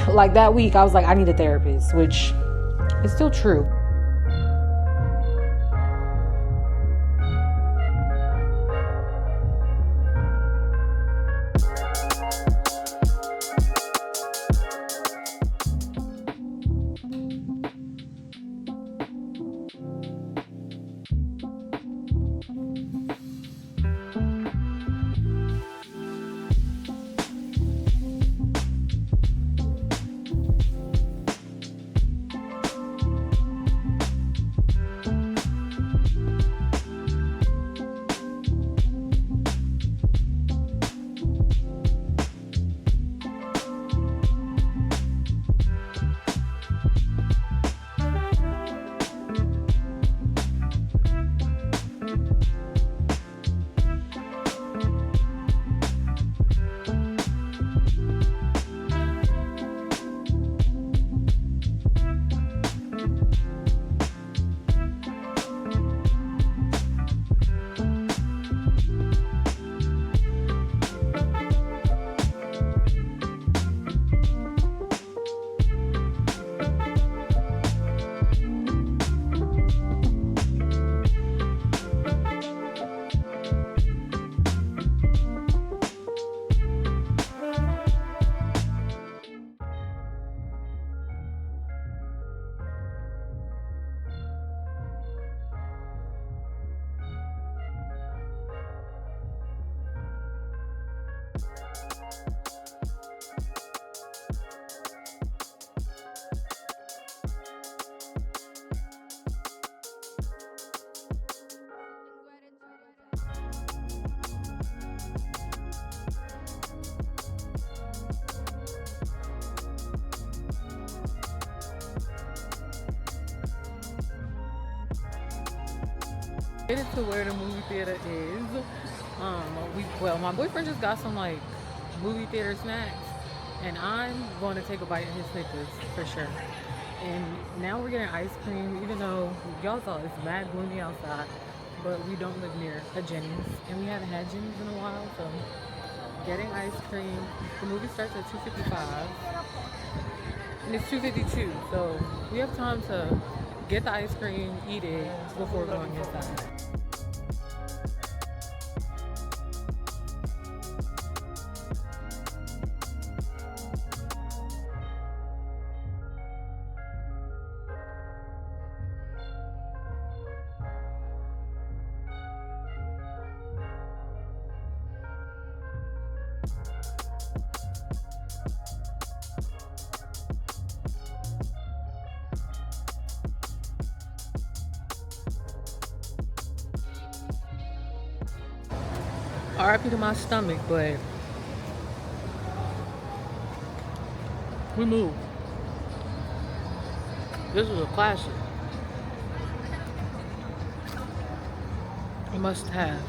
like that week, I was like, I need a therapist, which is still true. Get it to where the movie theater is. Well, my boyfriend just got some like movie theater snacks, and I'm going to take a bite of his Snickers for sure. And now we're getting ice cream, even though y'all saw it's mad gloomy outside, but we don't live near a Jennings, and we haven't had Jennings in a while, so getting ice cream. The movie starts at 2:55, and it's 2:52, so we have time to get the ice cream, eat it before going inside. RIP to my stomach, but we moved. This was a classic. A must have.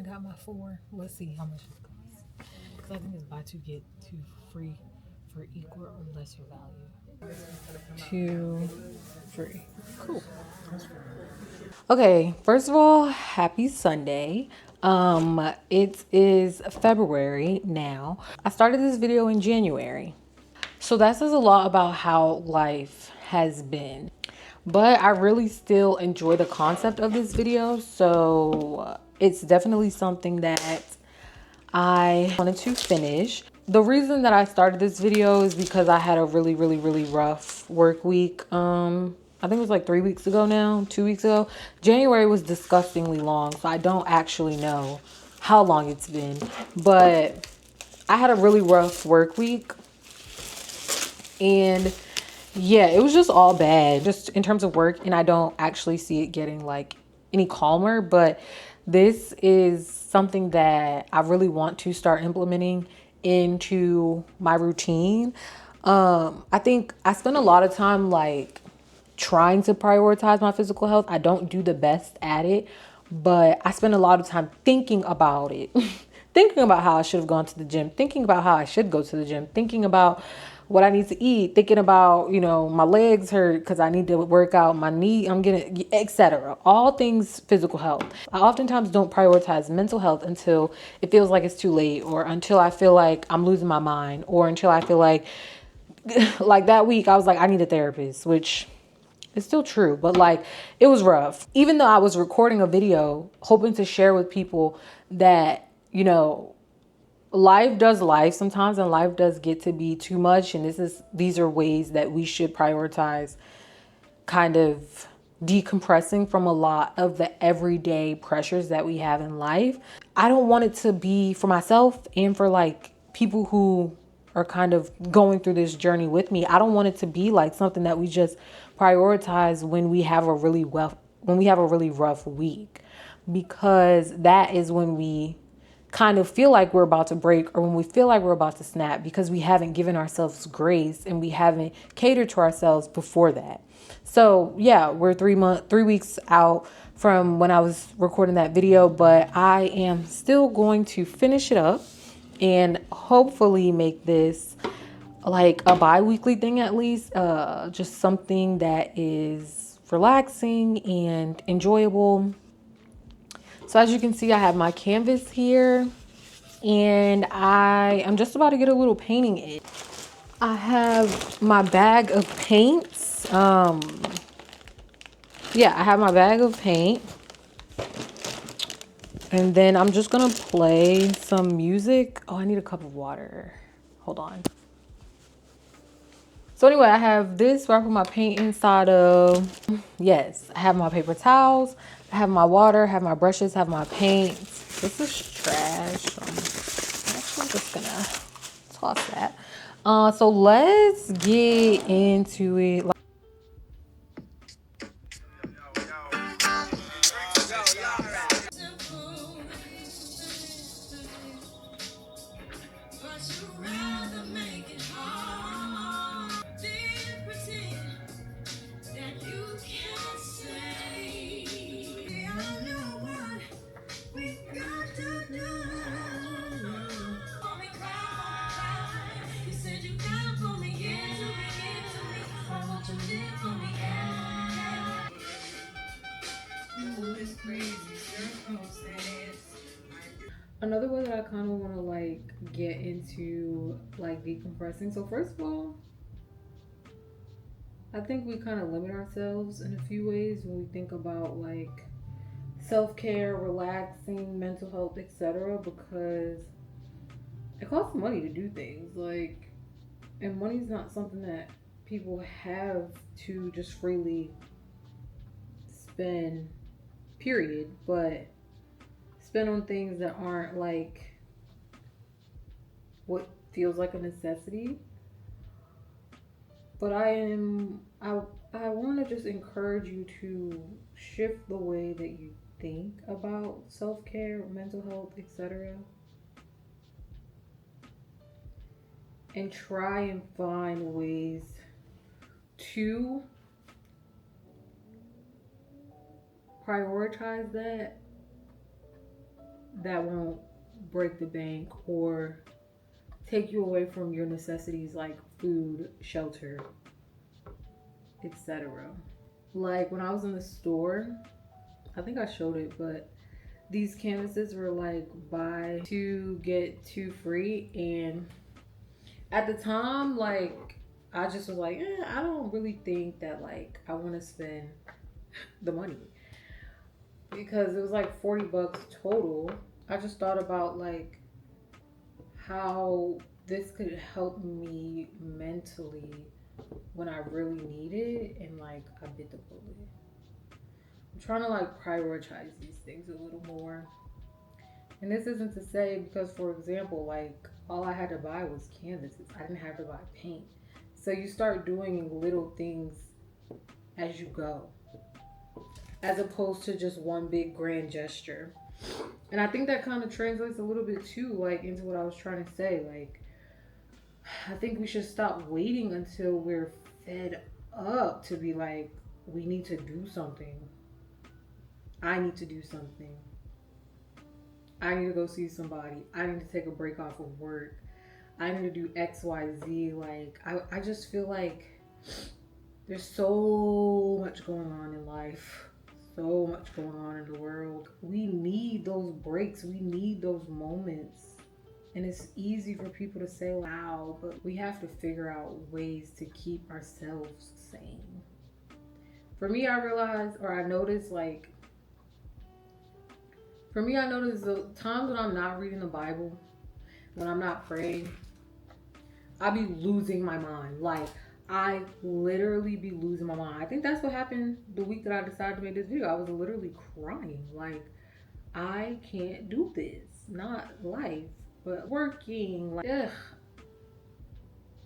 got my 4. Let's see how much it costs. Because I think it's buy 2 get 2 free for equal or lesser value. 2 free. Cool. Okay, first of all, happy Sunday. It is February now. I started this video in January. So that says a lot about how life has been. But I really still enjoy the concept of this video. So it's definitely something that I wanted to finish. The reason that I started this video is because I had a really rough work week. I think it was like 3 weeks ago now, 2 weeks ago. January was disgustingly long, so I don't actually know how long it's been. But I had a really rough work week. And yeah, it was just all bad, just in terms of work. And I don't actually see it getting like any calmer, but this is something that I really want to start implementing into my routine. I think I spend a lot of time like trying to prioritize my physical health. I don't do the best at it, but I spend a lot of time thinking about it. Thinking about how I should have gone to the gym, thinking about how I should go to the gym, thinking about what I need to eat, thinking about, you know, my legs hurt because I need to work out, my knee, I'm getting, etc. All things physical health. I oftentimes don't prioritize mental health until it feels like it's too late, or until I feel like I'm losing my mind, or until I feel like that week I was like, I need a therapist, which it's still true, but like it was rough. Even though I was recording a video hoping to share with people that, you know, life does life sometimes, and life does get to be too much. And these are ways that we should prioritize kind of decompressing from a lot of the everyday pressures that we have in life. I don't want it to be, for myself and for like people who are kind of going through this journey with me, I don't want it to be like something that we just prioritize when we have a really rough week, because that is when we kind of feel like we're about to break, or when we feel like we're about to snap, because we haven't given ourselves grace and we haven't catered to ourselves before that. So yeah, we're 3 weeks out from when I was recording that video, but I am still going to finish it up and hopefully make this like a bi-weekly thing, at least, just something that is relaxing and enjoyable. So as you can see, I have my canvas here, and I am just about to get a little painting in. I have my bag of paints. Yeah, I have my bag of paint. And then I'm just gonna play some music. Oh, I need a cup of water. Hold on. So anyway, I have this where I put my paint inside of. Yes, I have my paper towels, I have my water, I have my brushes, I have my paints. This is trash. I'm actually just gonna toss that. So let's get into it. Another way that I kind of want to like get into like decompressing. So first of all, I think we kind of limit ourselves in a few ways when we think about like self-care, relaxing, mental health, etc., because it costs money to do things, like, and money's not something that people have to just freely spend, period, but spend on things that aren't like what feels like a necessity. But I want to just encourage you to shift the way that you think about self-care, mental health, etc., and try and find ways to prioritize that that won't break the bank or take you away from your necessities like food, shelter, etc. Like when I was in the store, I think I showed it, but these canvases were like buy two get two free, and at the time, like I just was like, I don't really think that like I want to spend the money because it was like 40 bucks total. I just thought about like how this could help me mentally when I really need it, and like I bit the bullet. I'm trying to like prioritize these things a little more. And this isn't to say because, for example, like all I had to buy was canvases. I didn't have to buy paint. So you start doing little things as you go, as opposed to just one big grand gesture. And I think that kind of translates a little bit too, like into what I was trying to say. Like, I think we should stop waiting until we're fed up to be like, we need to do something. I need to do something. I need to go see somebody. I need to take a break off of work. I need to do X, Y, Z. Like, I just feel like there's so much going on in life. So much going on in the world. We need those breaks. We need those moments. And it's easy for people to say, wow, but we have to figure out ways to keep ourselves sane. For me, I realized, or I noticed, like, for me, I noticed the times when I'm not reading the Bible, when I'm not praying, I be losing my mind. Like, I literally be losing my mind. I think that's what happened the week that I decided to make this video. I was literally crying. Like, I can't do this. Not life, but working. Like, ugh.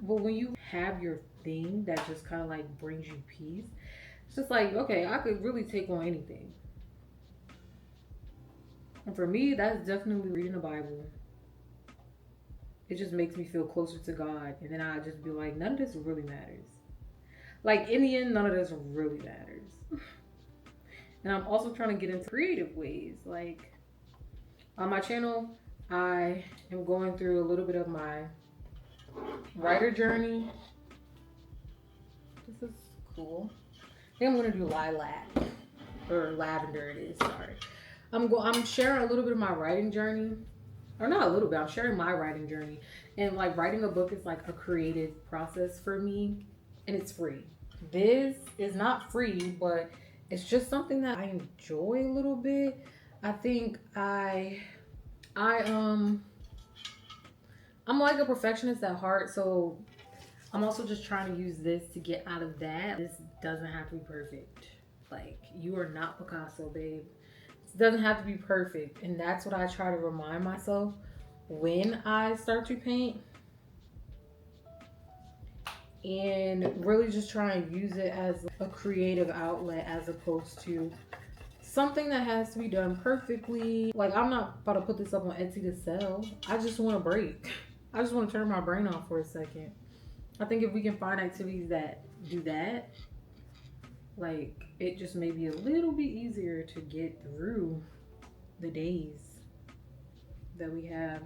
But when you have your thing that just kind of like brings you peace, it's just like, okay, I could really take on anything. And for me, that's definitely reading the Bible. It just makes me feel closer to God. And then I just be like, none of this really matters. Like, in the end, none of this really matters. And I'm also trying to get into creative ways. Like, on my channel, I am going through a little bit of my writer journey. This is cool. I think I'm going to do lilac. Or lavender it is, sorry. I'm sharing a little bit of my writing journey, or not a little bit. I'm sharing my writing journey, and like writing a book is like a creative process for me, and it's free. This is not free, but it's just something that I enjoy a little bit. I think I'm like a perfectionist at heart, so I'm also just trying to use this to get out of that. This doesn't have to be perfect. Like, you are not Picasso, babe. It doesn't have to be perfect, and that's what I try to remind myself when I start to paint, and really just try and use it as a creative outlet as opposed to something that has to be done perfectly. Like, I'm not about to put this up on Etsy to sell. I just want a break. I just want to turn my brain off for a second. I think if we can find activities that do that, like, it just may be a little bit easier to get through the days that we have.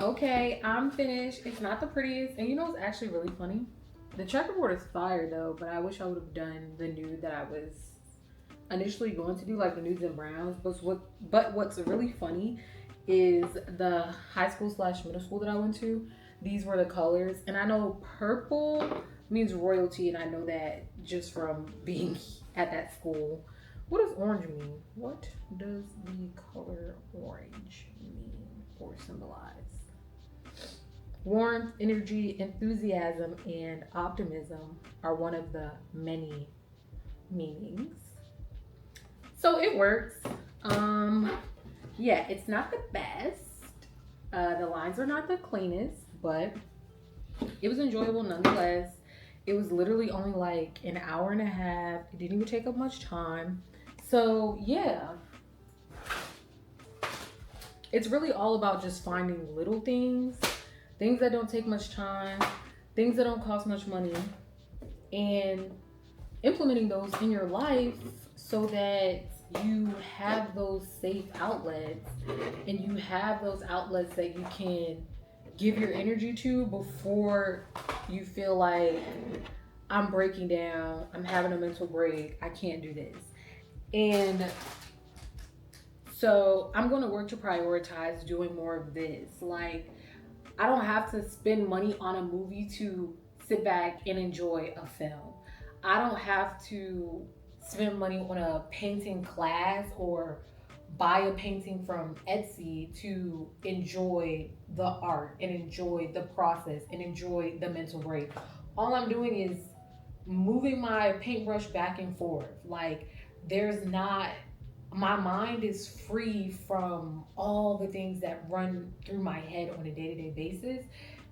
Okay, I'm finished. It's not the prettiest. And you know what's actually really funny? The checkerboard is fire though, but I wish I would have done the nude that I was initially going to do, like the nudes and browns. But what's really funny is the high school slash middle school that I went to. These were the colors, and I know purple means royalty, and I know that just from being at that school. What does orange mean? What does the color orange mean or symbolize? Warmth, energy, enthusiasm, and optimism are one of the many meanings. So it works. Yeah, it's not the best. The lines are not the cleanest, but it was enjoyable nonetheless. It was literally only like an hour and a half. It didn't even take up much time. So yeah, it's really all about just finding little things, things that don't take much time, things that don't cost much money, and implementing those in your life so that you have those safe outlets and you have those outlets that you can give your energy to before you feel like I'm breaking down, I'm having a mental break, I can't do this. And so I'm going to work to prioritize doing more of this. Like, I don't have to spend money on a movie to sit back and enjoy a film. I don't have to spend money on a painting class or buy a painting from Etsy to enjoy the art and enjoy the process and enjoy the mental break. All I'm doing is moving my paintbrush back and forth. Like, there's not, my mind is free from all the things that run through my head on a day-to-day basis,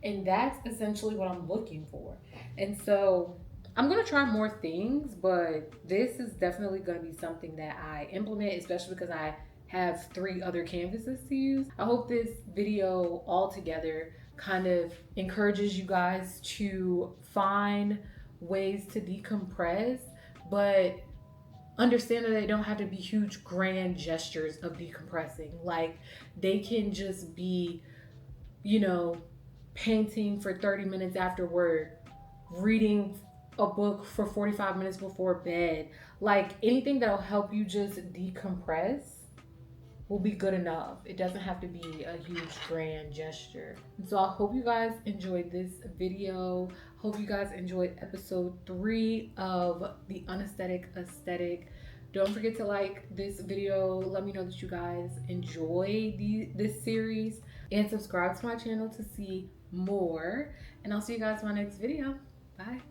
and that's essentially what I'm looking for. And so I'm going to try more things, but this is definitely going to be something that I implement, especially because I have 3 other canvases to use. I hope this video altogether kind of encourages you guys to find ways to decompress, but understand that they don't have to be huge grand gestures of decompressing. Like, they can just be, you know, painting for 30 minutes after work, reading a book for 45 minutes before bed. Like, anything that'll help you just decompress will be good enough. It doesn't have to be a huge grand gesture. And so I hope you guys enjoyed this video. Hope you guys enjoyed episode 3 of the Unaesthetic Aesthetic. Don't forget to like this video. Let me know that you guys enjoy this series, and subscribe to my channel to see more. And I'll see you guys in my next video. Bye.